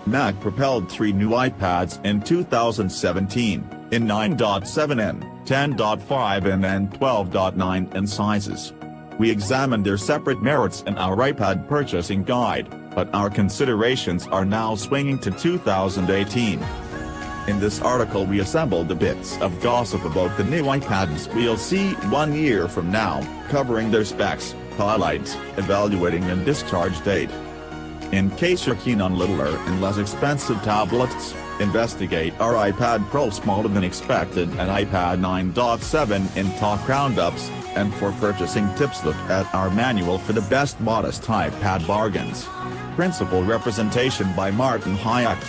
Mac propelled 3 new iPads in 2017, in 9.7in, 10.5in and 12.9in sizes. We examined their separate merits in our iPad purchasing guide, but our considerations are now swinging to 2018. In this article we assembled the bits of gossip about the new iPads we'll see 1 year from now, covering their specs, highlights, evaluating and discharge date. In case you're keen on littler and less expensive tablets, investigate our iPad Pro smaller than expected and iPad 9.7 in talk roundups, and for purchasing tips look at our manual for the best modest iPad bargains. Principal representation by Martin Hajek.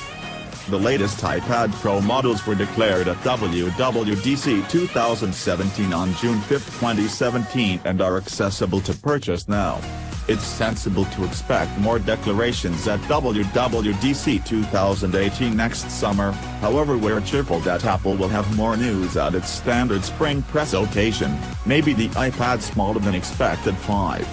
The latest iPad Pro models were declared at WWDC 2017 on June 5, 2017 and are accessible to purchase now. It's sensible to expect more declarations at WWDC 2018 next summer, however we're cheerful that Apple will have more news at its standard spring press occasion, maybe the iPad smaller than expected 5.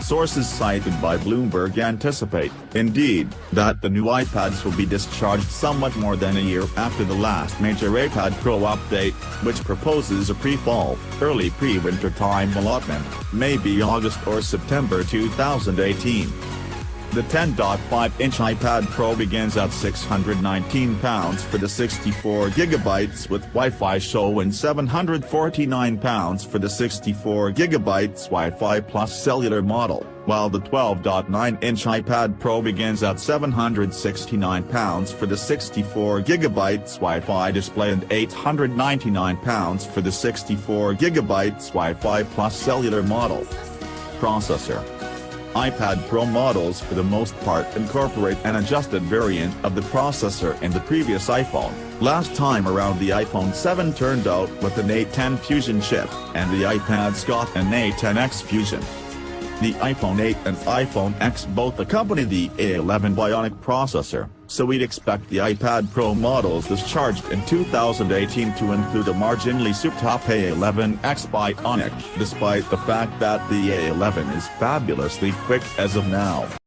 Sources cited by Bloomberg anticipate, indeed, that the new iPads will be discharged somewhat more than a year after the last major iPad Pro update, which proposes a pre-fall, early pre-winter time allotment, maybe August or September 2018. The 10.5-inch iPad Pro begins at £619 for the 64GB with Wi-Fi show and £749 for the 64GB Wi-Fi plus cellular model, while the 12.9-inch iPad Pro begins at £769 for the 64GB Wi-Fi display and £899 for the 64GB Wi-Fi plus cellular model. Processor. iPad Pro models for the most part incorporate an adjusted variant of the processor in the previous iPhone. Last time around the iPhone 7 turned out with an A10 Fusion chip, and the iPads got an A10X Fusion. The iPhone 8 and iPhone X both accompany the A11 Bionic processor, so we'd expect the iPad Pro models discharged in 2018 to include a marginally souped-up A11X Bionic, despite the fact that the A11 is fabulously quick as of now.